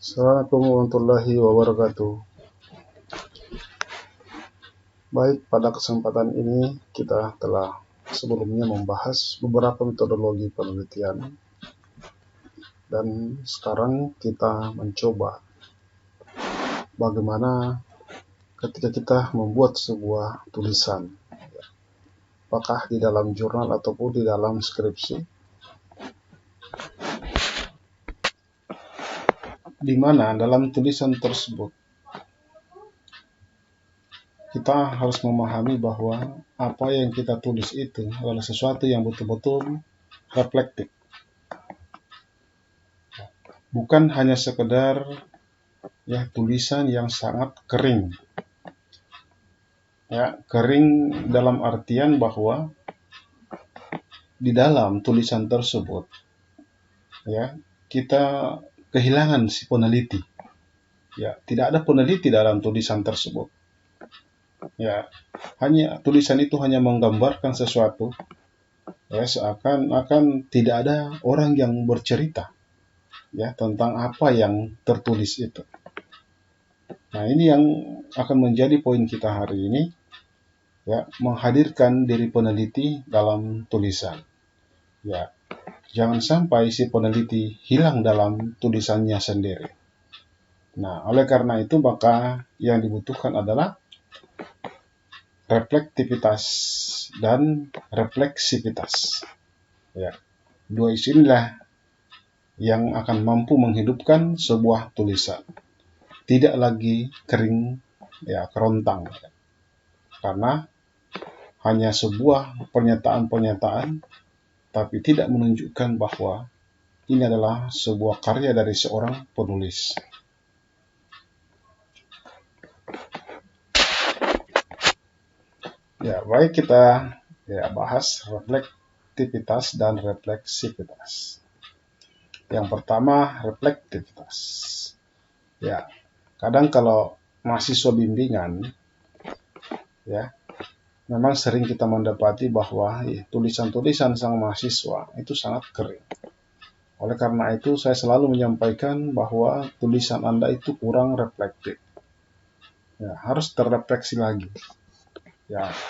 Assalamualaikum warahmatullahi wabarakatuh. Baik, pada kesempatan ini kita telah sebelumnya membahas beberapa metodologi penelitian, dan sekarang kita mencoba bagaimana ketika kita membuat sebuah tulisan, apakah di dalam jurnal ataupun di dalam skripsi, di mana dalam tulisan tersebut kita harus memahami bahwa apa yang kita tulis itu adalah sesuatu yang betul-betul reflektif. Bukan hanya sekedar tulisan yang sangat kering. Kering dalam artian bahwa di dalam tulisan tersebut kita kehilangan si peneliti. Tidak ada peneliti dalam tulisan tersebut. Hanya tulisan itu hanya menggambarkan sesuatu, seakan-akan tidak ada orang yang bercerita tentang apa yang tertulis itu. Nah, ini yang akan menjadi poin kita hari ini, menghadirkan diri peneliti dalam tulisan. Jangan sampai si peneliti hilang dalam tulisannya sendiri. Nah, oleh karena itu maka yang dibutuhkan adalah reflektivitas dan refleksivitas. Dua isu inilah yang akan mampu menghidupkan sebuah tulisan. Tidak lagi kering, kerontang. Karena hanya sebuah pernyataan-pernyataan, tapi tidak menunjukkan bahwa ini adalah sebuah karya dari seorang penulis. Baik, kita bahas reflektivitas dan refleksivitas. Yang pertama, reflektivitas. Kadang kalau mahasiswa bimbingan, memang sering kita mendapati bahwa tulisan-tulisan sang mahasiswa itu sangat kering. Oleh karena itu, saya selalu menyampaikan bahwa tulisan Anda itu kurang reflektif. Harus terrefleksi lagi.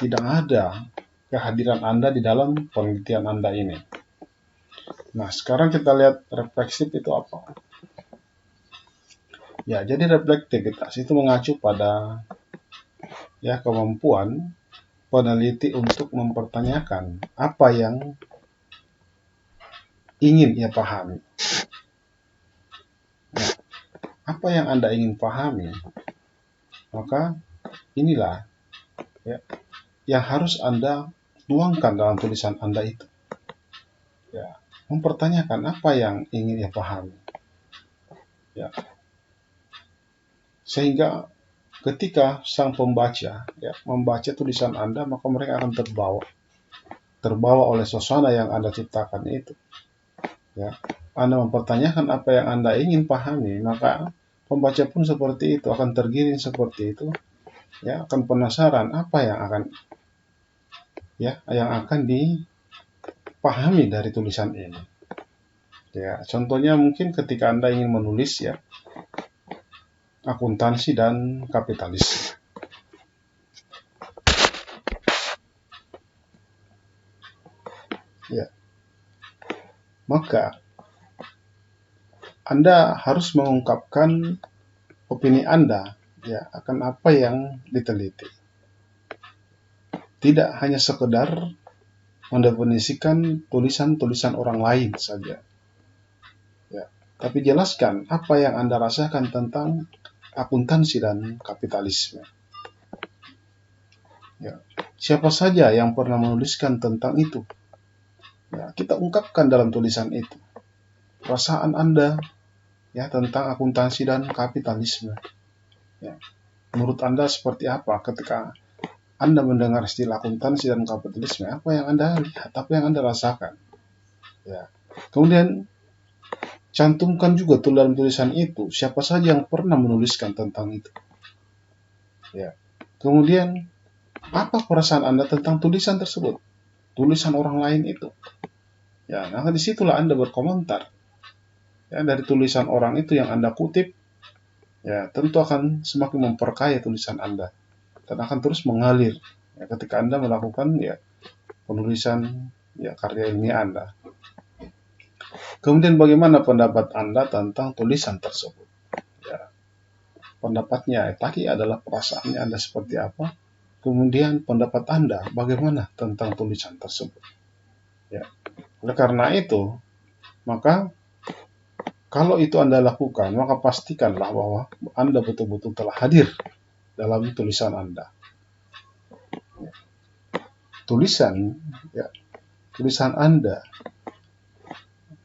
Tidak ada kehadiran Anda di dalam penelitian Anda ini. Nah, sekarang kita lihat refleksif itu apa. Jadi reflektivitas itu mengacu pada kemampuan peneliti untuk mempertanyakan apa yang ingin ia pahami. Apa yang Anda ingin pahami, maka inilah yang harus Anda tuangkan dalam tulisan Anda itu. Mempertanyakan apa yang ingin ia pahami. Sehingga ketika sang pembaca membaca tulisan Anda, maka mereka akan terbawa oleh suasana yang Anda ciptakan itu. Anda mempertanyakan apa yang Anda ingin pahami, maka pembaca pun seperti itu, akan tergiring seperti itu, akan penasaran apa yang akan dipahami dari tulisan ini. Contohnya mungkin ketika Anda ingin menulis akuntansi dan kapitalisme. Maka Anda harus mengungkapkan opini Anda akan apa yang diteliti. Tidak hanya sekedar mendefinisikan tulisan-tulisan orang lain saja. Tapi jelaskan apa yang Anda rasakan tentang akuntansi dan kapitalisme. Siapa saja yang pernah menuliskan tentang itu, kita ungkapkan dalam tulisan itu. Perasaan Anda tentang akuntansi dan kapitalisme. Menurut Anda seperti apa ketika Anda mendengar istilah akuntansi dan kapitalisme? Apa yang Anda lihat? Apa yang Anda rasakan? Kemudian cantumkan juga dalam tulisan itu siapa saja yang pernah menuliskan tentang itu. Kemudian apa perasaan Anda tentang tulisan tersebut? Tulisan orang lain itu. Nah disitulah Anda berkomentar. Dari tulisan orang itu yang Anda kutip, ya tentu akan semakin memperkaya tulisan Anda dan akan terus mengalir ya, ketika Anda melakukan ya penulisan ya karya ilmiah Anda. Kemudian bagaimana pendapat Anda tentang tulisan tersebut? Ya, pendapatnya tadi adalah perasaannya Anda seperti apa. Kemudian pendapat Anda bagaimana tentang tulisan tersebut? Ya, oleh karena itu, maka kalau itu Anda lakukan, maka pastikanlah bahwa Anda betul-betul telah hadir dalam tulisan Anda. Tulisan, ya, tulisan Anda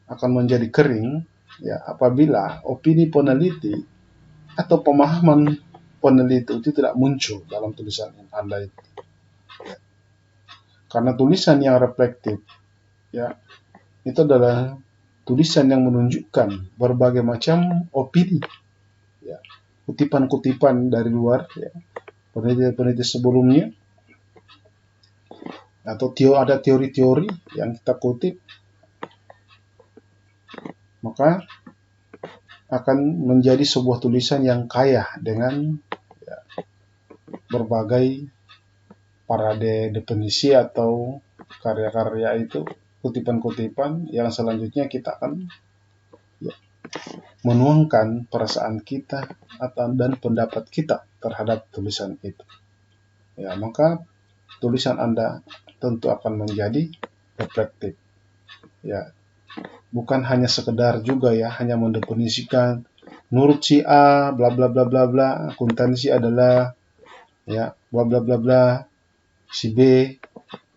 akan menjadi kering ya apabila opini peneliti atau pemahaman peneliti itu tidak muncul dalam tulisan Anda itu. Karena tulisan yang reflektif ya itu adalah tulisan yang menunjukkan berbagai macam opini ya, kutipan-kutipan dari luar ya, peneliti-peneliti sebelumnya atau ada teori-teori yang kita kutip, maka akan menjadi sebuah tulisan yang kaya dengan ya, berbagai parade definisi atau karya-karya itu, kutipan-kutipan yang selanjutnya kita akan ya, menuangkan perasaan kita dan pendapat kita terhadap tulisan itu. Ya, maka tulisan Anda tentu akan menjadi reflektif. Ya, bukan hanya sekedar juga ya, hanya mendefinisikan menurut si A bla bla bla bla bla, akuntansi adalah ya bla bla bla bla, si B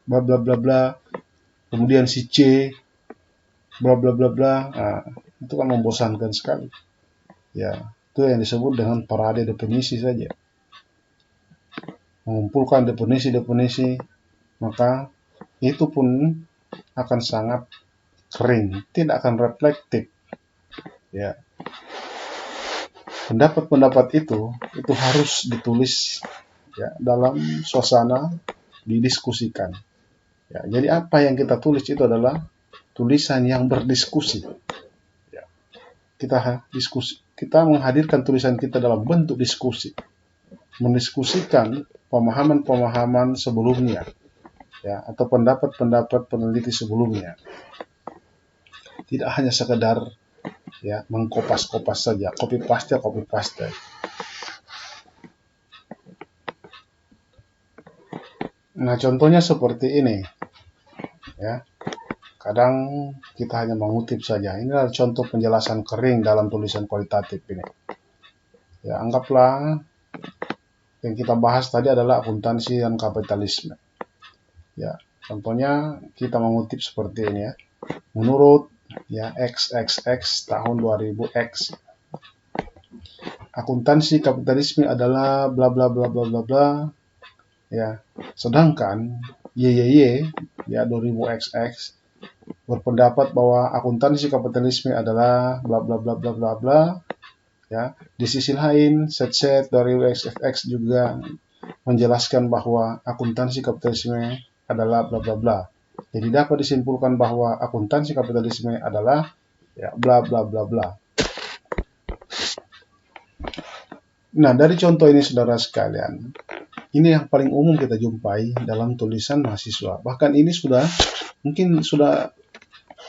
bla bla bla bla, kemudian si C bla bla bla bla. Nah, itu kan membosankan sekali. Ya, itu yang disebut dengan parade definisi saja. Mengumpulkan definisi-definisi, maka itu pun akan sangat kering, tidak akan reflektif. Ya, pendapat-pendapat itu harus ditulis ya dalam suasana didiskusikan. Ya, jadi apa yang kita tulis itu adalah tulisan yang berdiskusi. Ya, kita menghadirkan tulisan kita dalam bentuk diskusi, mendiskusikan pemahaman-pemahaman sebelumnya, ya, atau pendapat-pendapat peneliti sebelumnya. Tidak hanya sekedar ya mengkopas-kopas saja, copy paste. Nah, contohnya seperti ini, ya. Kadang kita hanya mengutip saja. Ini adalah contoh penjelasan kering dalam tulisan kualitatif ini. Ya, anggaplah yang kita bahas tadi adalah akuntansi dan kapitalisme. Ya, contohnya kita mengutip seperti ini ya. Menurut ya XXX tahun 2000X, akuntansi kapitalisme adalah bla bla bla bla bla bla. Ya, sedangkan YYY ya 2000XX berpendapat bahwa akuntansi kapitalisme adalah bla bla bla bla bla bla. Ya, di sisi lain, set dari XXX juga menjelaskan bahwa akuntansi kapitalisme adalah bla bla bla. Jadi dapat disimpulkan bahwa akuntansi kapitalisme adalah ya bla bla bla bla. Nah, dari contoh ini saudara sekalian, ini yang paling umum kita jumpai dalam tulisan mahasiswa. Bahkan ini mungkin sudah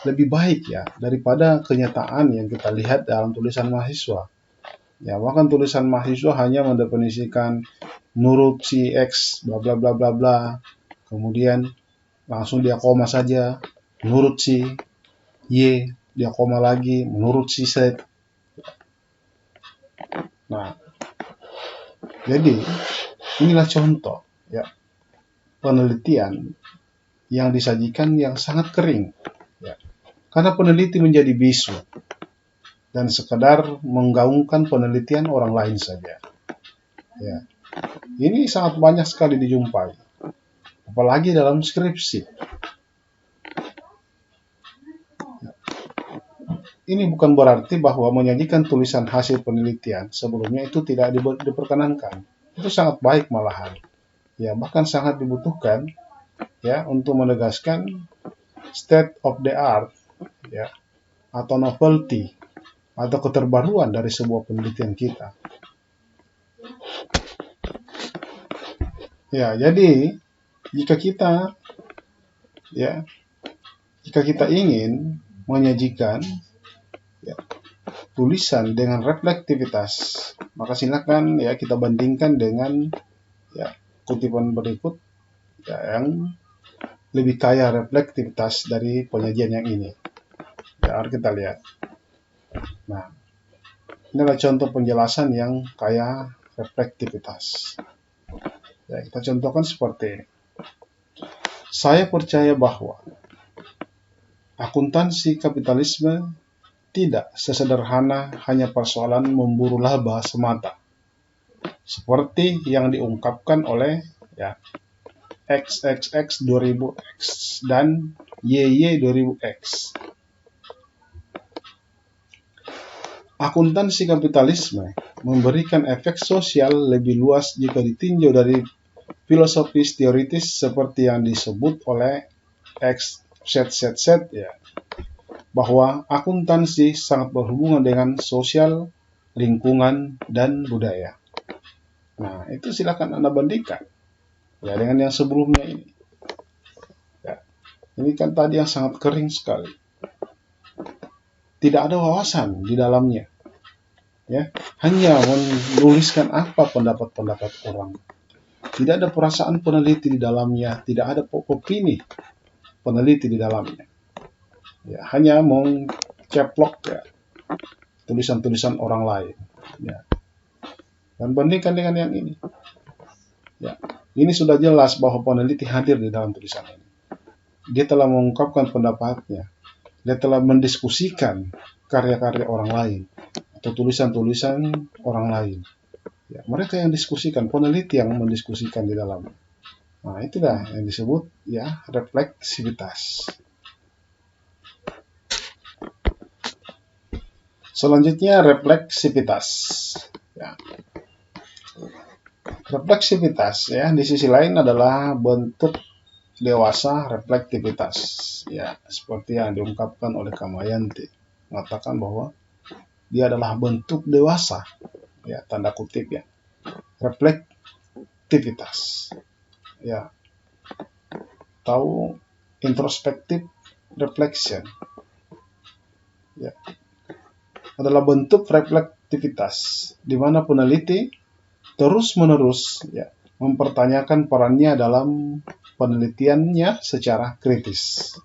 lebih baik ya daripada kenyataan yang kita lihat dalam tulisan mahasiswa. Ya, bahkan tulisan mahasiswa hanya mendefinisikan menurut si X bla bla bla bla bla. Kemudian langsung dia koma saja. Menurut si Y dia koma lagi, menurut si Z. Nah, jadi inilah contoh ya penelitian yang disajikan yang sangat kering. Ya. Karena peneliti menjadi bisu dan sekedar menggaungkan penelitian orang lain saja. Ya. Ini sangat banyak sekali dijumpai, apalagi dalam skripsi. Ini bukan berarti bahwa menyajikan tulisan hasil penelitian sebelumnya itu tidak diperkenankan. Itu sangat baik malahan. Ya, bahkan sangat dibutuhkan ya untuk menegaskan state of the art ya atau novelty atau keterbaruan dari sebuah penelitian kita. Ya, jadi jika kita ingin menyajikan tulisan dengan reflektivitas, maka silakan kita bandingkan dengan kutipan berikut yang lebih kaya reflektivitas dari penyajian yang ini. Mari kita lihat. Nah, inilah contoh penjelasan yang kaya reflektivitas. Kita contohkan seperti ini. Saya percaya bahwa akuntansi kapitalisme tidak sesederhana hanya persoalan memburu laba semata, seperti yang diungkapkan oleh XXX 2000X dan YY 2000X. Akuntansi kapitalisme memberikan efek sosial lebih luas jika ditinjau dari filosofis teoritis seperti yang disebut oleh XZZZ, bahwa akuntansi sangat berhubungan dengan sosial, lingkungan, dan budaya. Nah, itu silakan Anda bandingkan dengan yang sebelumnya ini. Ini kan tadi yang sangat kering sekali. Tidak ada wawasan di dalamnya. Hanya menuliskan apa pendapat-pendapat orang. Tidak ada perasaan peneliti di dalamnya, tidak ada opini peneliti di dalamnya. Hanya menceplok tulisan-tulisan orang lain. Dan bandingkan dengan yang ini. Ini sudah jelas bahwa peneliti hadir di dalam tulisan ini. Dia telah mengungkapkan pendapatnya. Dia telah mendiskusikan karya-karya orang lain atau tulisan-tulisan orang lain. Mereka yang diskusikan, peneliti yang mendiskusikan di dalamnya. Nah, itulah yang disebut refleksivitas. Selanjutnya refleksivitas. Refleksivitas di sisi lain adalah bentuk dewasa reflektivitas. Seperti yang diungkapkan oleh Kamayanti, mengatakan bahwa dia adalah bentuk dewasa, tanda kutip reflektivitas. Tahu introspektif reflection. Adalah bentuk reflektivitas di mana peneliti terus-menerus mempertanyakan perannya dalam penelitiannya secara kritis.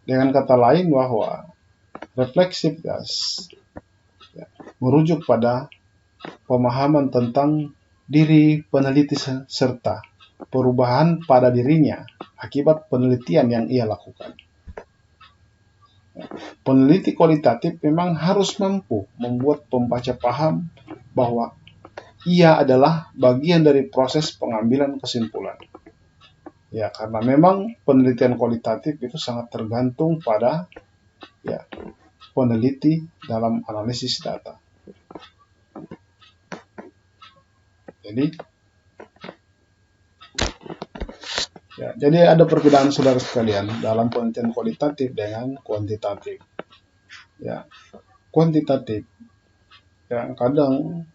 Dengan kata lain bahwa refleksivitas merujuk pada pemahaman tentang diri peneliti serta perubahan pada dirinya akibat penelitian yang ia lakukan. Peneliti kualitatif memang harus mampu membuat pembaca paham bahwa ia adalah bagian dari proses pengambilan kesimpulan. Karena memang penelitian kualitatif itu sangat tergantung pada peneliti dalam analisis data. Jadi ada perbedaan saudara sekalian dalam penelitian kualitatif dengan kuantitatif. Kuantitatif kadang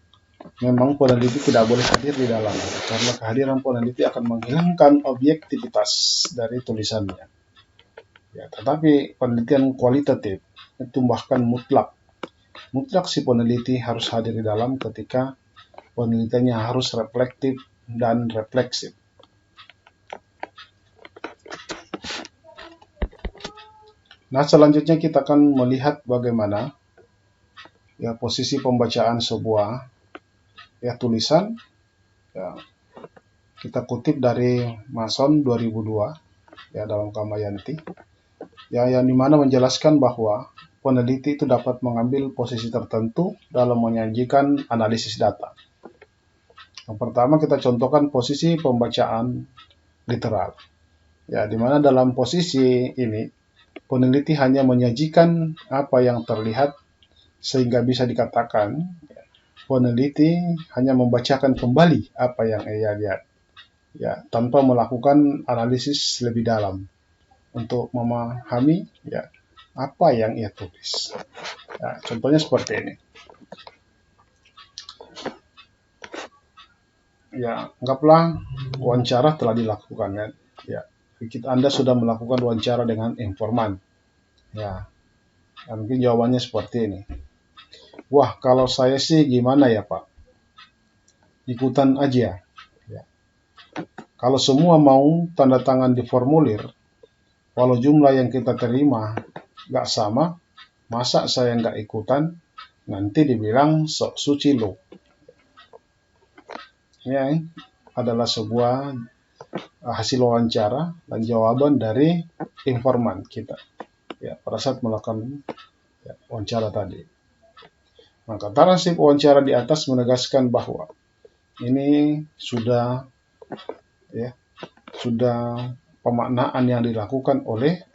memang peneliti tidak boleh hadir di dalamnya, karena kehadiran peneliti akan menghilangkan objektivitas dari tulisannya. Tetapi penelitian kualitatif itu bahkan mutlak si peneliti harus hadir di dalam ketika penelitiannya harus reflektif dan refleksif. Nah, selanjutnya kita akan melihat bagaimana posisi pembacaan sebuah tulisan. Kita kutip dari Mason 2002 dalam Kamayanti, yang dimana menjelaskan bahwa peneliti itu dapat mengambil posisi tertentu dalam menyajikan analisis data. Yang pertama kita contohkan posisi pembacaan literal. Dimana dalam posisi ini peneliti hanya menyajikan apa yang terlihat, sehingga bisa dikatakan peneliti hanya membacakan kembali apa yang ia lihat, tanpa melakukan analisis lebih dalam untuk memahami apa yang ia tulis. Contohnya seperti ini. Ya, anggaplah wawancara telah dilakukan kan. Ya, Anda sudah melakukan wawancara dengan informan. Ya, mungkin jawabannya seperti ini. Wah, kalau saya sih gimana ya Pak? Ikutan aja. Ya. Kalau semua mau tanda tangan di formulir, walau jumlah yang kita terima nggak sama, masa saya nggak ikutan, nanti dibilang sok suci lo. Ini adalah sebuah hasil wawancara dan jawaban dari informan kita ya pada saat melakukan wawancara tadi. Maka transkrip wawancara di atas menegaskan bahwa ini sudah pemaknaan yang dilakukan oleh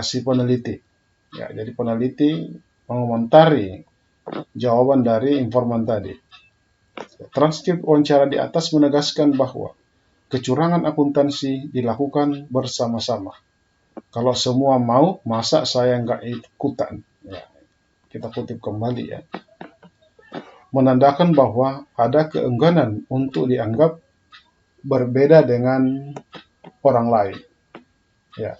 si peneliti. Ya, jadi peneliti mengomentari jawaban dari informan tadi. Transkrip wawancara di atas menegaskan bahwa kecurangan akuntansi dilakukan bersama-sama. Kalau semua mau, masa saya nggak ikutan? Ya, kita kutip kembali ya. Menandakan bahwa ada keengganan untuk dianggap berbeda dengan orang lain. Ya.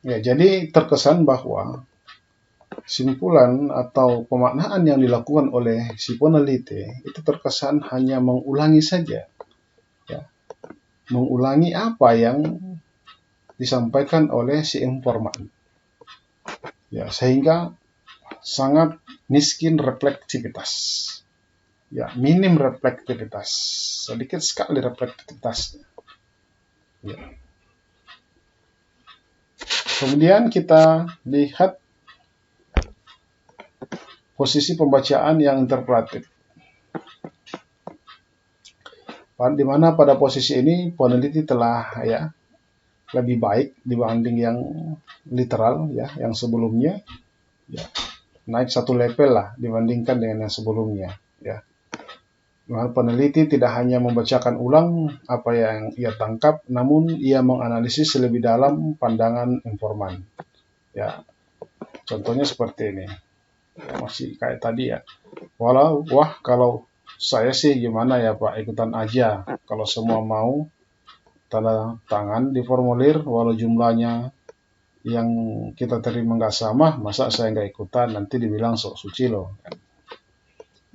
Ya, jadi terkesan bahwa simpulan atau pemaknaan yang dilakukan oleh si peneliti itu terkesan hanya mengulangi saja. Ya. Mengulangi apa yang disampaikan oleh si informan. Ya, sehingga sangat miskin reflektivitas. Ya, minim reflektivitas. Sedikit sekali reflektivitasnya. Ya. Kemudian kita lihat posisi pembacaan yang interpretatif. Di mana pada posisi ini peneliti telah lebih baik dibanding yang literal ya, yang sebelumnya ya, naik satu level lah dibandingkan dengan yang sebelumnya ya. Peneliti tidak hanya membacakan ulang apa yang ia tangkap, namun ia menganalisis lebih dalam pandangan informan. Ya, contohnya seperti ini. Ya, masih kayak tadi ya. Kalau saya sih gimana ya Pak, ikutan aja. Kalau semua mau tanda tangan di formulir, walau jumlahnya yang kita terima nggak sama, masa saya nggak ikutan? Nanti dibilang sok suci loh.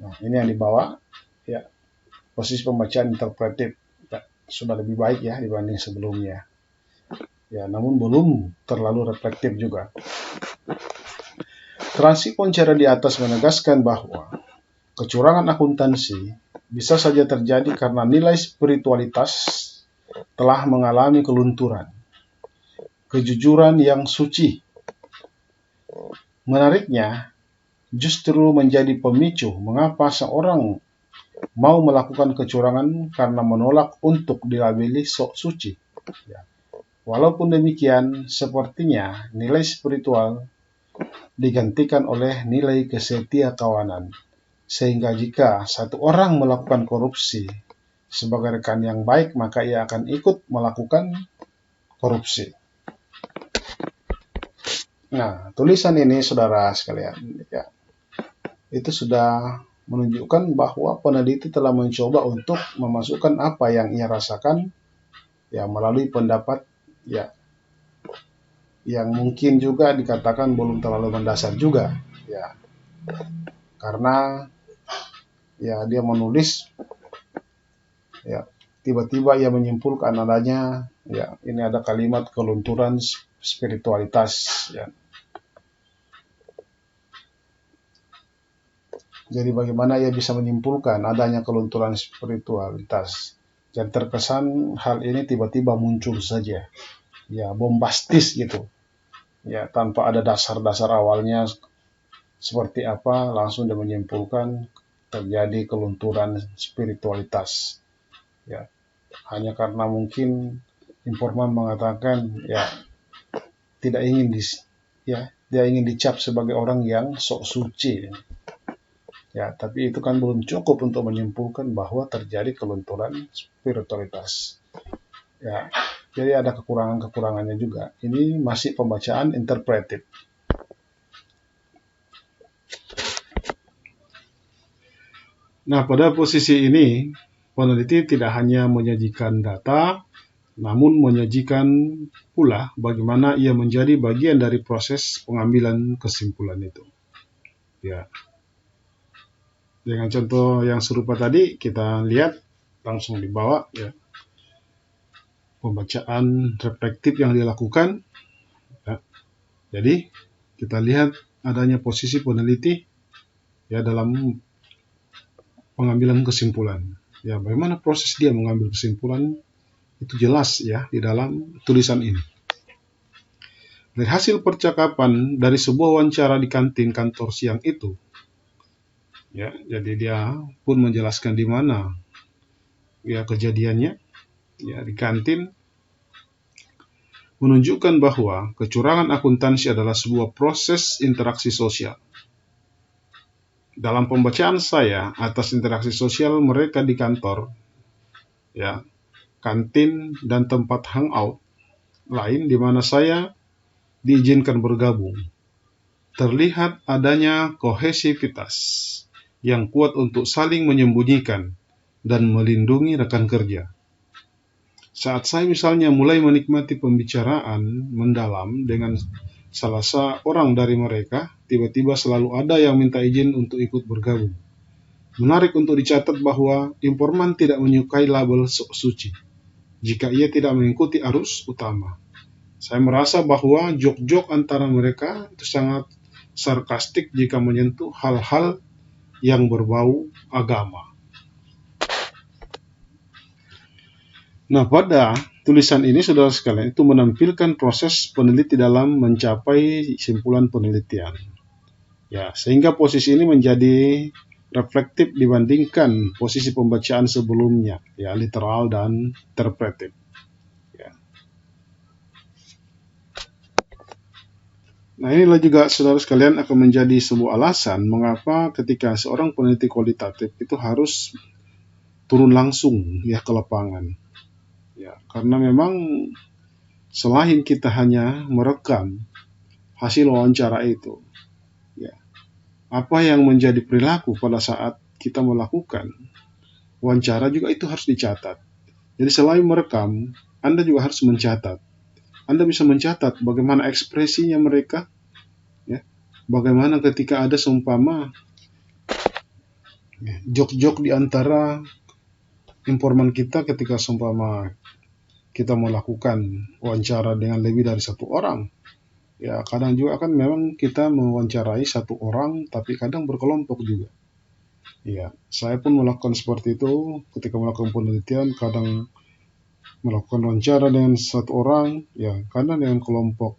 Nah, ini yang dibawa ya. Posisi pembacaan interpretif ya, sudah lebih baik ya dibanding sebelumnya. Ya, namun belum terlalu reflektif juga. Transkrip wawancara di atas menegaskan bahwa kecurangan akuntansi bisa saja terjadi karena nilai spiritualitas telah mengalami kelunturan. Kejujuran yang suci, menariknya, justru menjadi pemicu mengapa seorang mau melakukan kecurangan karena menolak untuk dilabeli sok suci. Ya. Walaupun demikian, sepertinya nilai spiritual digantikan oleh nilai kesetia kawanan. Sehingga jika satu orang melakukan korupsi sebagai rekan yang baik, maka ia akan ikut melakukan korupsi. Nah, tulisan ini saudara sekalian, ya, itu sudah menunjukkan bahwa peneliti telah mencoba untuk memasukkan apa yang ia rasakan ya melalui pendapat ya yang mungkin juga dikatakan belum terlalu mendasar juga ya, karena ya dia menulis ya tiba-tiba ia menyimpulkan adanya ya ini ada kalimat kelunturan spiritualitas ya. Jadi bagaimana ia bisa menyimpulkan adanya kelunturan spiritualitas? Dan terkesan hal ini tiba-tiba muncul saja. Ya, bombastis gitu. Ya, tanpa ada dasar-dasar awalnya seperti apa, langsung dia menyimpulkan terjadi kelunturan spiritualitas. Ya, hanya karena mungkin informan mengatakan ya tidak ingin dia ingin dicap sebagai orang yang sok suci. Ya, tapi itu kan belum cukup untuk menyimpulkan bahwa terjadi kelunturan spiritualitas. Ya, jadi ada kekurangan-kekurangannya juga. Ini masih pembacaan interpretif. Nah, pada posisi ini, peneliti tidak hanya menyajikan data, namun menyajikan pula bagaimana ia menjadi bagian dari proses pengambilan kesimpulan itu. Ya, dengan contoh yang serupa tadi, kita lihat langsung di bawah, ya, pembacaan reflektif yang dilakukan. Ya. Jadi, kita lihat adanya posisi peneliti ya dalam pengambilan kesimpulan. Ya, bagaimana proses dia mengambil kesimpulan itu jelas ya di dalam tulisan ini. Dari hasil percakapan dari sebuah wawancara di kantin kantor siang itu, ya, jadi dia pun menjelaskan di mana ya kejadiannya, ya di kantin, menunjukkan bahwa kecurangan akuntansi adalah sebuah proses interaksi sosial. Dalam pembacaan saya atas interaksi sosial mereka di kantor, ya, kantin dan tempat hangout lain di mana saya diizinkan bergabung, terlihat adanya kohesivitas yang kuat untuk saling menyembunyikan dan melindungi rekan kerja. Saat saya misalnya mulai menikmati pembicaraan mendalam dengan salah seorang dari mereka, tiba-tiba selalu ada yang minta izin untuk ikut bergabung. Menarik untuk dicatat bahwa informan tidak menyukai label sok suci jika ia tidak mengikuti arus utama. Saya merasa bahwa jok-jok antara mereka itu sangat sarkastik jika menyentuh hal-hal yang berbau agama. Nah, pada tulisan ini, saudara sekalian, itu menampilkan proses peneliti dalam mencapai kesimpulan penelitian. Ya, sehingga posisi ini menjadi reflektif dibandingkan posisi pembacaan sebelumnya, ya, literal dan interpretif. Ya. Nah, inilah juga saudara sekalian akan menjadi sebuah alasan mengapa ketika seorang peneliti kualitatif itu harus turun langsung ya ke lapangan. Ya, karena memang selain kita hanya merekam hasil wawancara itu, ya, apa yang menjadi perilaku pada saat kita melakukan wawancara juga itu harus dicatat. Jadi selain merekam, Anda juga harus mencatat. Anda bisa mencatat bagaimana ekspresinya mereka, ya, bagaimana ketika ada seumpama jok-jok di antara informan kita ketika seumpama kita melakukan wawancara dengan lebih dari satu orang. Ya, kadang juga kan memang kita mewawancarai satu orang, tapi kadang berkelompok juga. Ya, saya pun melakukan seperti itu ketika melakukan penelitian, kadang melakukan wawancara dengan satu orang, ya, kadang dengan kelompok.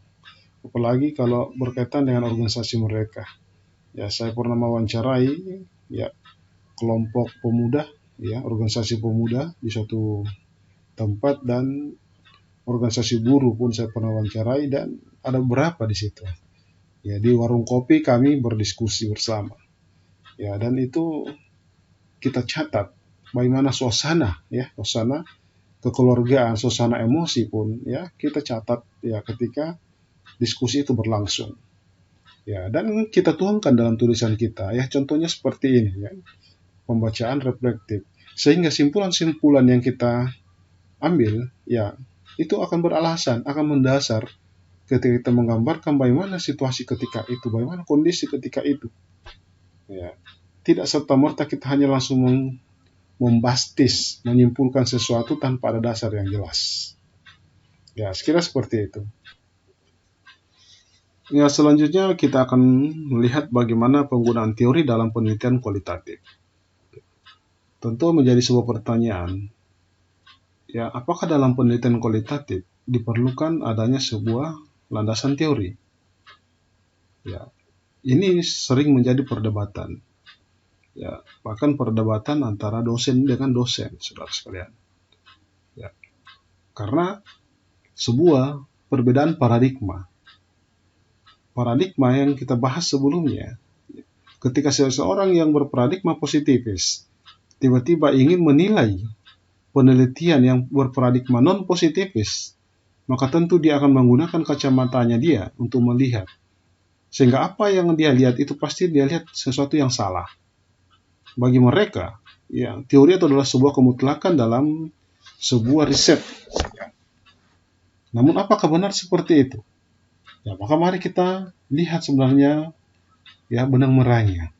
Apalagi kalau berkaitan dengan organisasi mereka. Ya, saya pernah mewawancarai ya kelompok pemuda, ya, organisasi pemuda di suatu tempat, dan organisasi buruh pun saya pernah wawancarai, dan ada beberapa di situ. Ya, di warung kopi kami berdiskusi bersama. Ya, dan itu kita catat bagaimana suasana, ya, suasana kekeluargaan, suasana emosi pun ya kita catat ya ketika diskusi itu berlangsung. Ya, dan kita tuangkan dalam tulisan kita, ya, contohnya seperti ini, ya, pembacaan reflektif. Sehingga simpulan-simpulan yang kita ambil, ya, itu akan beralasan, akan mendasar ketika kita menggambarkan bagaimana situasi ketika itu, bagaimana kondisi ketika itu. Ya, tidak serta-merta kita hanya langsung membastis, menyimpulkan sesuatu tanpa ada dasar yang jelas. Ya, sekira seperti itu. Ya, selanjutnya kita akan melihat bagaimana penggunaan teori dalam penelitian kualitatif. Tentu menjadi sebuah pertanyaan. Ya, apakah dalam penelitian kualitatif diperlukan adanya sebuah landasan teori? Ya, ini sering menjadi perdebatan. Ya, bahkan perdebatan antara dosen dengan dosen, saudara sekalian. Ya, karena sebuah perbedaan paradigma. Paradigma yang kita bahas sebelumnya, ketika seseorang yang berparadigma positivis tiba-tiba ingin menilai penelitian yang berparadigma non-positivis, maka tentu dia akan menggunakan kacamatanya dia untuk melihat. Sehingga apa yang dia lihat itu pasti dia lihat sesuatu yang salah. bagi mereka, ya, teori itu adalah sebuah kemutlakan dalam sebuah riset. Namun apakah benar seperti itu? Ya, maka mari kita lihat sebenarnya ya benang merahnya.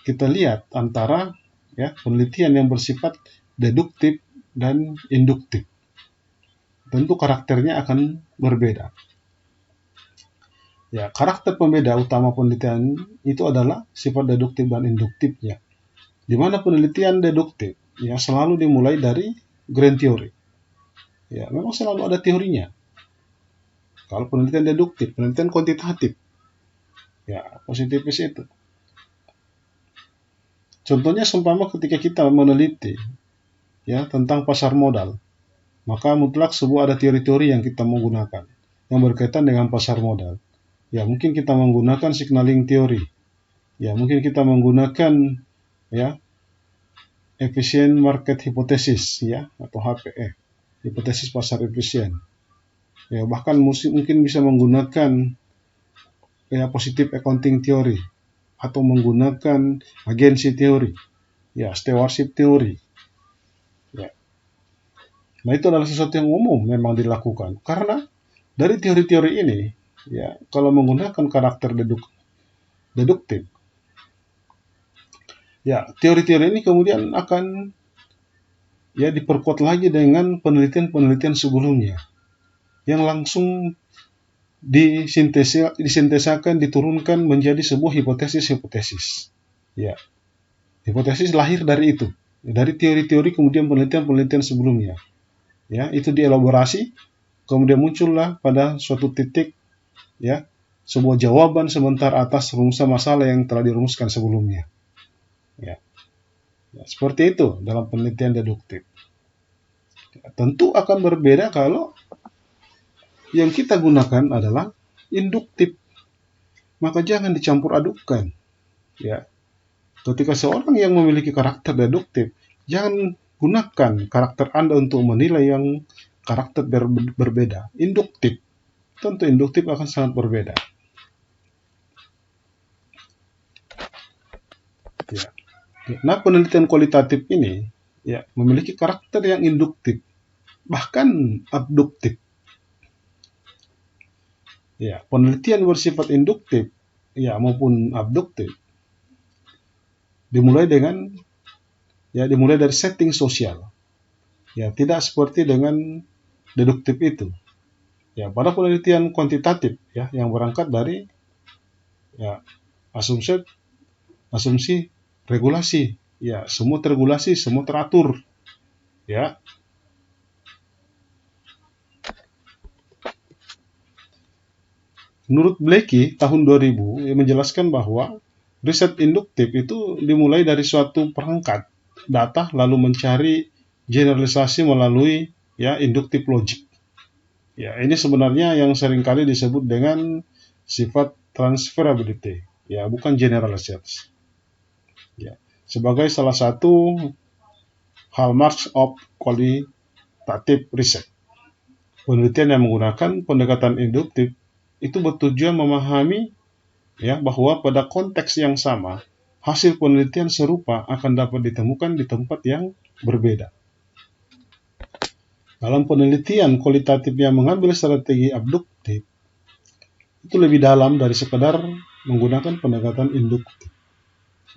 Kita lihat antara ya penelitian yang bersifat deduktif dan induktif. Tentu karakternya akan berbeda. Ya, karakter pembeda utama penelitian itu adalah sifat deduktif dan induktifnya. Di mana penelitian deduktif ya selalu dimulai dari grand theory. Ya, memang selalu ada teorinya. Kalau penelitian deduktif, penelitian kuantitatif, ya positifis itu. Contohnya seumpama ketika kita meneliti ya tentang pasar modal, maka mutlak sebuah ada teori-teori yang kita mau gunakan yang berkaitan dengan pasar modal. Ya, mungkin kita menggunakan signaling teori. Ya, mungkin kita menggunakan ya efficient market hypothesis ya atau HPE, hipotesis pasar efisien. Ya, bahkan mungkin bisa menggunakan ya positive accounting theory atau menggunakan agensi teori. Ya, stewardship teori. Ya. Nah, itu adalah sesuatu yang umum memang dilakukan karena dari teori-teori ini ya kalau menggunakan karakter deduktif ya teori-teori ini kemudian akan ya diperkuat lagi dengan penelitian-penelitian sebelumnya yang langsung disintesakan, diturunkan menjadi sebuah hipotesis-hipotesis. Ya, hipotesis lahir dari itu, dari teori-teori kemudian penelitian-penelitian sebelumnya. Ya, itu dielaborasi, kemudian muncullah pada suatu titik ya sebuah jawaban sebentar atas rumusan masalah yang telah dirumuskan sebelumnya. Ya, ya seperti itu dalam penelitian deduktif. Ya, tentu akan berbeda kalau yang kita gunakan adalah induktif. Maka jangan dicampur adukkan. Ya, ketika seorang yang memiliki karakter deduktif, jangan gunakan karakter Anda untuk menilai yang karakter berbeda. Induktif. Tentu induktif akan sangat berbeda. Ya. Nah, penelitian kualitatif ini ya memiliki karakter yang induktif, bahkan abduktif. Ya, penelitian bersifat induktif ya maupun abduktif dimulai dari setting sosial. Ya, tidak seperti dengan deduktif itu. Ya, pada penelitian kuantitatif ya yang berangkat dari ya asumsi regulasi. Ya, semua terregulasi, semua teratur. Ya. Menurut Blakey tahun 2000 menjelaskan bahwa riset induktif itu dimulai dari suatu perangkat data lalu mencari generalisasi melalui ya induktif logic. Ya, ini sebenarnya yang seringkali disebut dengan sifat transferability, ya bukan generalisasi. Ya, sebagai salah satu hallmarks of qualitative research. Penelitian yang menggunakan pendekatan induktif itu bertujuan memahami ya bahwa pada konteks yang sama hasil penelitian serupa akan dapat ditemukan di tempat yang berbeda. Dalam penelitian kualitatif yang mengambil strategi abduktif itu lebih dalam dari sekedar menggunakan pendekatan induktif.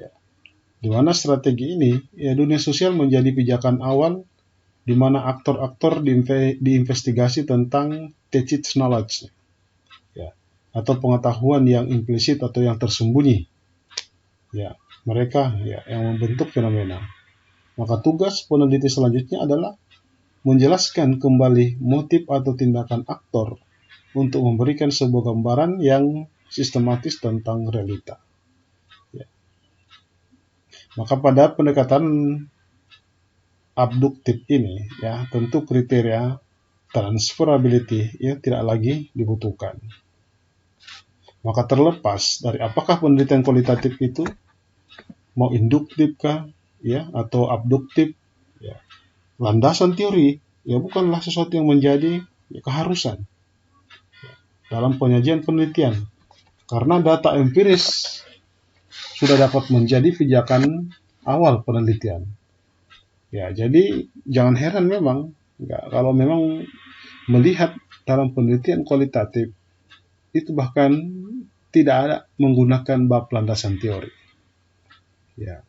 Ya. Di mana strategi ini ya dunia sosial menjadi pijakan awal di mana aktor-aktor diinvestigasi tentang tacit knowledge. Atau pengetahuan yang implisit atau yang tersembunyi. Ya, mereka ya yang membentuk fenomena. Maka tugas peneliti selanjutnya adalah menjelaskan kembali motif atau tindakan aktor untuk memberikan sebuah gambaran yang sistematis tentang realita. Ya. Maka pada pendekatan abduktif ini ya tentu kriteria transferability ya tidak lagi dibutuhkan. Maka terlepas dari apakah penelitian kualitatif itu mau induktif kah, ya, atau abduktif, ya, landasan teori, ya bukanlah sesuatu yang menjadi ya, keharusan dalam penyajian penelitian, karena data empiris sudah dapat menjadi pijakan awal penelitian. Ya, jadi jangan heran memang kalau memang melihat dalam penelitian kualitatif itu bahkan tidak ada menggunakan bab landasan teori. Ya,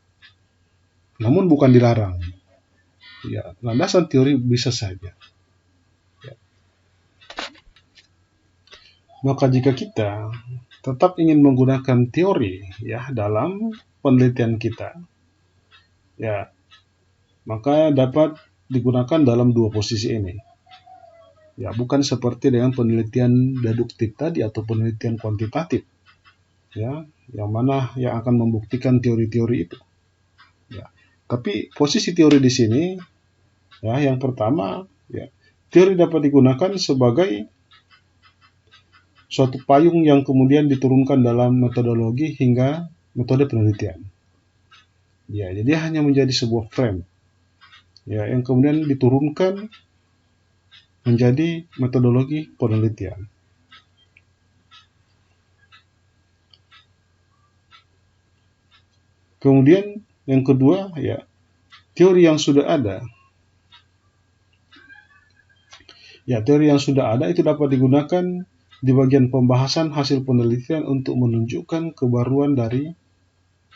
namun bukan dilarang. Ya, landasan teori bisa saja. Ya. Maka jika kita tetap ingin menggunakan teori ya dalam penelitian kita, ya maka dapat digunakan dalam dua posisi ini. Ya, bukan seperti dengan penelitian deduktif tadi atau penelitian kuantitatif, ya, yang mana yang akan membuktikan teori-teori itu. Ya. Tapi posisi teori di sini, ya, yang pertama, ya, teori dapat digunakan sebagai suatu payung yang kemudian diturunkan dalam metodologi hingga metode penelitian. Ya, jadi hanya menjadi sebuah frame, ya, yang kemudian diturunkan menjadi metodologi penelitian. Kemudian yang kedua, ya, teori yang sudah ada. Ya, teori yang sudah ada itu dapat digunakan di bagian pembahasan hasil penelitian untuk menunjukkan kebaruan dari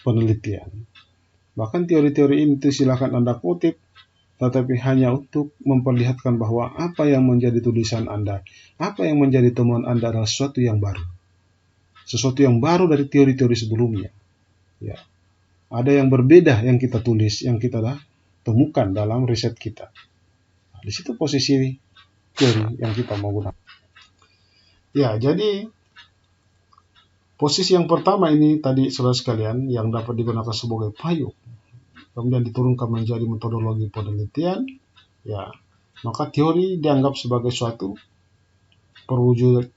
penelitian. Bahkan teori-teori ini silakan Anda kutip, tetapi hanya untuk memperlihatkan bahwa apa yang menjadi tulisan Anda, apa yang menjadi temuan Anda adalah sesuatu yang baru. Sesuatu yang baru dari teori-teori sebelumnya. Ya. Ada yang berbeda yang kita tulis, yang kita temukan dalam riset kita. Nah, di situ posisi teori yang kita mau gunakan. Ya, jadi posisi yang pertama ini tadi saudara sekalian yang dapat digunakan sebagai payung, kemudian diturunkan menjadi metodologi penelitian, ya, maka teori dianggap sebagai suatu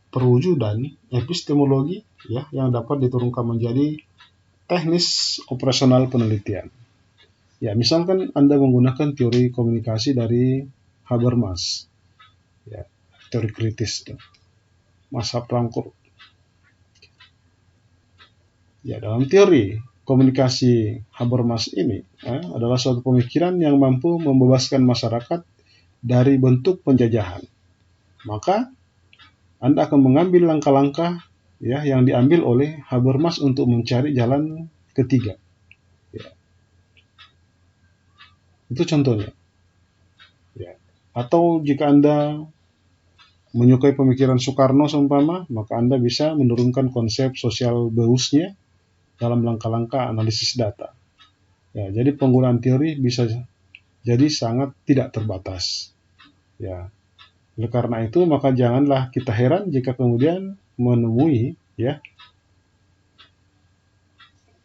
perwujudan epistemologi, ya, yang dapat diturunkan menjadi teknis operasional penelitian. Ya, misalkan Anda menggunakan teori komunikasi dari Habermas, ya, teori kritis, Mas Frankfurt. Ya, dalam teori komunikasi Habermas ini adalah suatu pemikiran yang mampu membebaskan masyarakat dari bentuk penjajahan. Maka Anda akan mengambil langkah-langkah, ya, yang diambil oleh Habermas untuk mencari jalan ketiga. Ya. Itu contohnya. Ya. Atau jika Anda menyukai pemikiran Soekarno seumpama, maka Anda bisa menurunkan konsep sosial Beuysnya dalam langkah-langkah analisis data. Ya, jadi penggunaan teori bisa jadi sangat tidak terbatas. Ya. Oleh karena itu, maka janganlah kita heran jika kemudian menemui, ya,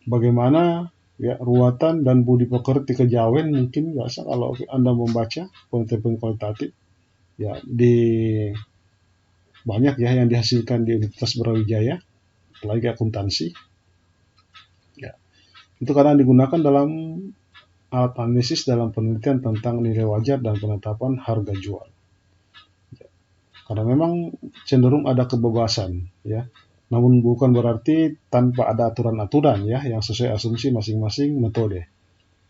bagaimana, ya, ruatan dan budi pekerti kejawen mungkin biasa kalau Anda membaca penelitian kualitatif, ya, di banyak, ya, yang dihasilkan di Universitas Brawijaya, apalagi akuntansi. Ya. Itu kadang digunakan dalam alat analisis dalam penelitian tentang nilai wajar dan penetapan harga jual. Ya. Karena memang cenderung ada kebebasan, ya. Namun bukan berarti tanpa ada aturan-aturan, ya, yang sesuai asumsi masing-masing metode.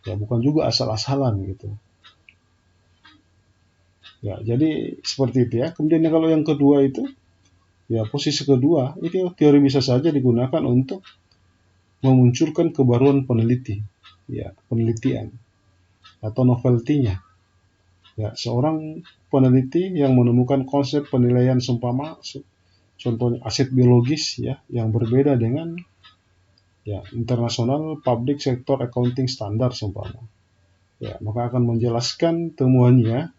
Ya, bukan juga asal-asalan gitu. Ya, jadi seperti itu, ya. Kemudian kalau yang kedua itu, ya, posisi kedua itu teori bisa saja digunakan untuk memunculkan kebaruan peneliti, ya, penelitian atau novelty-nya. Ya, seorang peneliti yang menemukan konsep penilaian seumpama contohnya aset biologis, ya, yang berbeda dengan, ya, internasional public sector accounting standard seumpama. Ya, maka akan menjelaskan temuannya,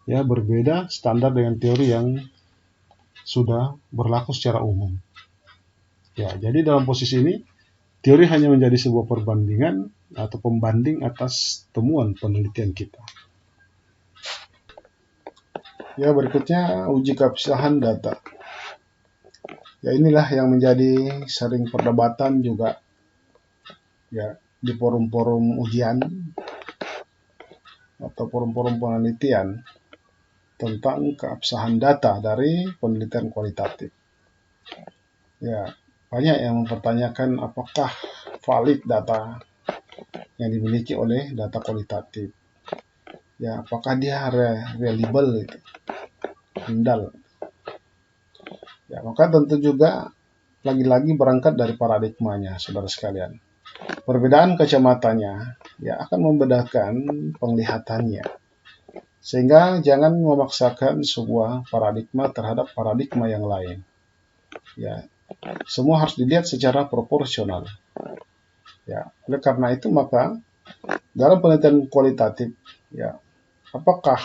ya, berbeda standar dengan teori yang sudah berlaku secara umum. Ya, jadi dalam posisi ini teori hanya menjadi sebuah perbandingan atau pembanding atas temuan penelitian kita. Ya, berikutnya uji keabsahan data. Ya, inilah yang menjadi sering perdebatan juga, ya, di forum-forum ujian atau forum-forum penelitian tentang keabsahan data dari penelitian kualitatif. Ya, banyak yang mempertanyakan apakah valid data yang dimiliki oleh data kualitatif. Ya, apakah dia reliable itu, handal. Ya, maka tentu juga lagi-lagi berangkat dari paradigmanya, saudara sekalian. Perbedaan kacamatanya ya akan membedakan penglihatannya. Sehingga jangan memaksakan sebuah paradigma terhadap paradigma yang lain. Ya, semua harus dilihat secara proporsional. Ya, oleh karena itu maka dalam penelitian kualitatif, ya, apakah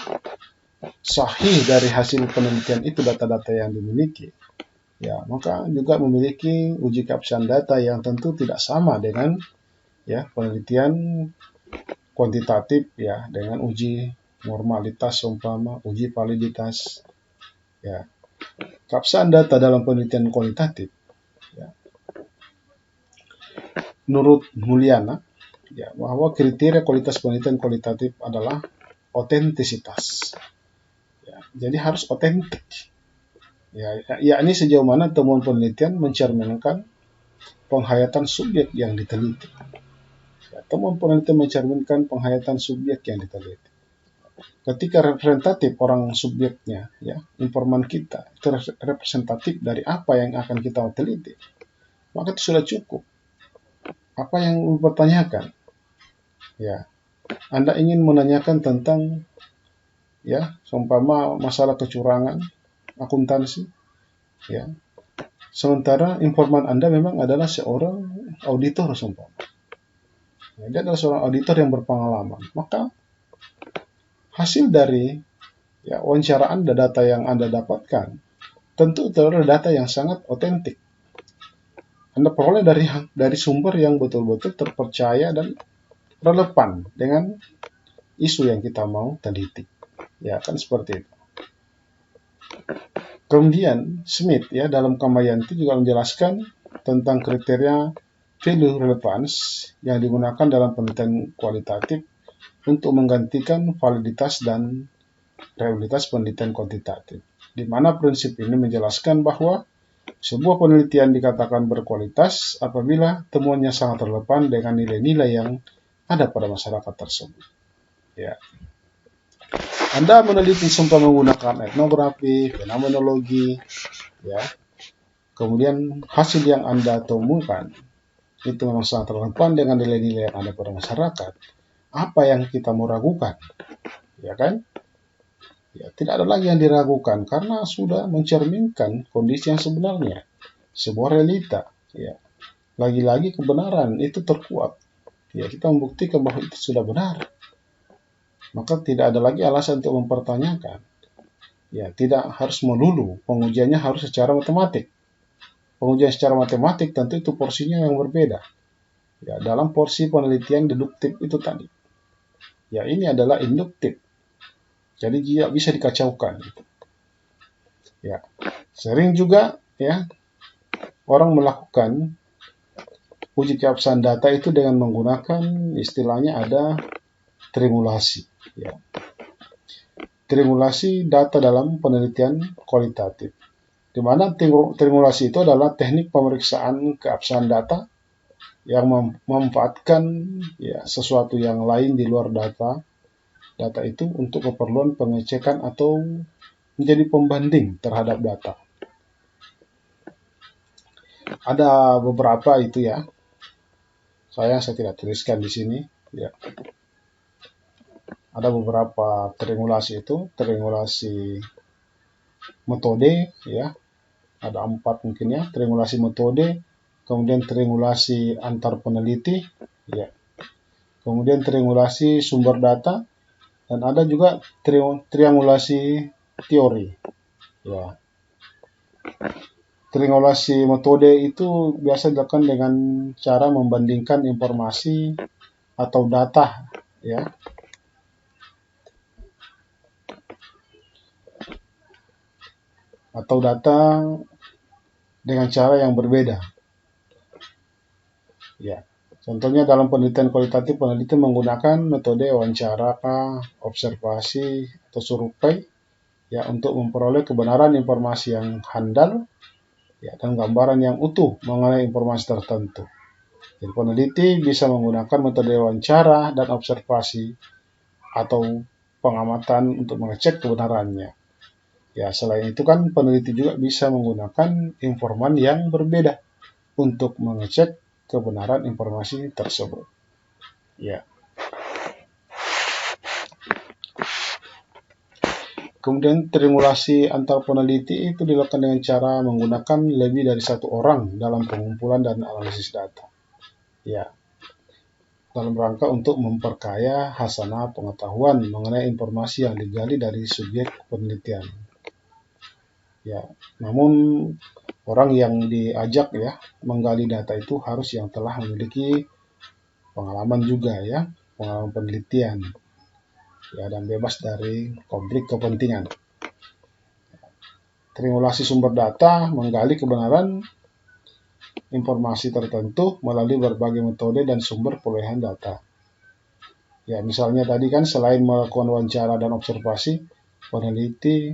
sahih dari hasil penelitian itu data-data yang dimiliki? Ya, maka juga memiliki uji keabsahan data yang tentu tidak sama dengan ya penelitian kuantitatif ya dengan uji normalitas umpama uji validitas. Ya, keabsahan data dalam penelitian kualitatif ya, menurut Mulyana ya bahwa kriteria kualitas penelitian kualitatif adalah otentisitas. Ya, jadi harus otentik. Ya, ini sejauh mana temuan penelitian mencerminkan penghayatan subjek yang diteliti. Ya, temuan penelitian mencerminkan penghayatan subjek yang diteliti. Ketika representatif orang subjeknya, ya, informan kita itu representatif dari apa yang akan kita teliti, maka itu sudah cukup. Apa yang dipertanyakan? Ya, Anda ingin menanyakan tentang ya, seumpama masalah kecurangan, akuntansi, ya. Sementara informan Anda memang adalah seorang auditor seumpama. Ya, dia adalah seorang auditor yang berpengalaman. Maka hasil dari ya wawancara Anda, data yang Anda dapatkan, tentu itu adalah data yang sangat otentik. Anda peroleh dari sumber yang betul-betul terpercaya dan relevan dengan isu yang kita mau teliti. Ya, kan seperti itu. Kemudian Smith ya dalam Kamayanti juga menjelaskan tentang kriteria value relevance yang digunakan dalam penelitian kualitatif untuk menggantikan validitas dan reliabilitas penelitian kuantitatif. Di mana prinsip ini menjelaskan bahwa sebuah penelitian dikatakan berkualitas apabila temuannya sangat relevan dengan nilai-nilai yang ada pada masyarakat tersebut. Ya. Anda meneliti sumpah menggunakan etnografi, fenomenologi, ya. Kemudian hasil yang Anda temukan itu memang sangat relevan dengan nilai-nilai yang ada pada masyarakat. Apa yang kita mau ragukan? Ya kan? Ya, tidak ada lagi yang diragukan karena sudah mencerminkan kondisi yang sebenarnya. Sebuah realita, ya. Lagi-lagi kebenaran itu terkuat. Ya, kita membuktikan bahwa itu sudah benar. Maka tidak ada lagi alasan untuk mempertanyakan. Ya, tidak harus melulu, pengujiannya harus secara matematik. Pengujian secara matematik tentu itu porsinya yang berbeda. Ya, dalam porsi penelitian deduktif itu tadi. Ya, ini adalah induktif. Jadi dia bisa dikacaukan. Ya, sering juga ya orang melakukan uji keabsahan data itu dengan menggunakan istilahnya ada trimulasi. Ya. Trimulasi data dalam penelitian kualitatif. Di mana trimulasi itu adalah teknik pemeriksaan keabsahan data yang memanfaatkan ya, sesuatu yang lain di luar data itu untuk keperluan pengecekan atau menjadi pembanding terhadap data. Ada beberapa itu ya. Saya tidak tuliskan di sini. Ya. Ada beberapa trimulasi itu, trimulasi metode ya. Ada 4 mungkin ya, trimulasi metode, kemudian trimulasi antar peneliti, ya. Kemudian trimulasi sumber data, dan ada juga triangulasi teori. Ya. Triangulasi metode itu biasa dilakukan dengan cara membandingkan informasi atau data, ya. Atau data dengan cara yang berbeda. Ya. Contohnya dalam penelitian kualitatif, peneliti menggunakan metode wawancara, observasi, atau survei ya untuk memperoleh kebenaran informasi yang handal ya, dan gambaran yang utuh mengenai informasi tertentu. Jadi peneliti bisa menggunakan metode wawancara dan observasi atau pengamatan untuk mengecek kebenarannya. Ya, selain itu kan peneliti juga bisa menggunakan informan yang berbeda untuk mengecek kebenaran informasi tersebut. Ya. Kemudian triangulasi antar peneliti itu dilakukan dengan cara menggunakan lebih dari satu orang dalam pengumpulan dan analisis data. Ya, dalam rangka untuk memperkaya hasanah pengetahuan mengenai informasi yang digali dari subjek penelitian. Ya, namun orang yang diajak ya menggali data itu harus yang telah memiliki pengalaman juga ya, pengalaman penelitian. Ya, dan bebas dari konflik kepentingan. Triangulasi sumber data menggali kebenaran informasi tertentu melalui berbagai metode dan sumber perolehan data. Ya, misalnya tadi kan selain melakukan wawancara dan observasi, peneliti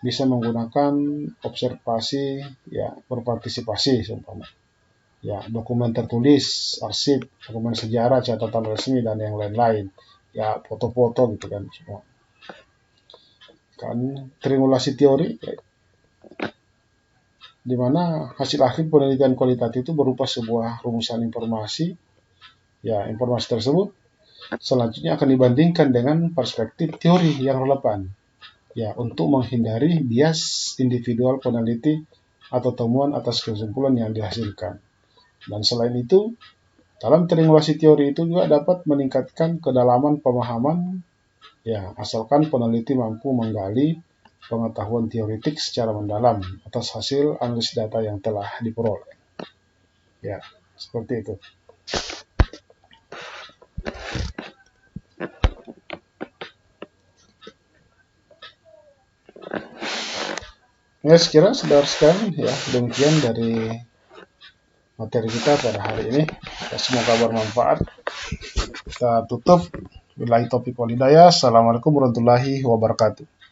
bisa menggunakan observasi ya berpartisipasi seumpama. Ya, dokumen tertulis, arsip, dokumen sejarah, catatan resmi dan yang lain-lain. Ya, foto-foto gitu kan semua. Kan triangulasi teori di mana hasil akhir penelitian kualitatif itu berupa sebuah rumusan informasi. Ya, informasi tersebut selanjutnya akan dibandingkan dengan perspektif teori yang relevan. Ya, untuk menghindari bias individual peneliti atau temuan atas kesimpulan yang dihasilkan. Dan selain itu, dalam triangulasi teori itu juga dapat meningkatkan kedalaman pemahaman, ya, asalkan peneliti mampu menggali pengetahuan teoretik secara mendalam atas hasil analisis data yang telah diperoleh. Ya, seperti itu. Ya, sekira saudara sekalian, ya, demikian dari materi kita pada hari ini. Ya, semoga bermanfaat. Kita tutup. Billahi taufiq wal hidayah. Assalamualaikum warahmatullahi wabarakatuh.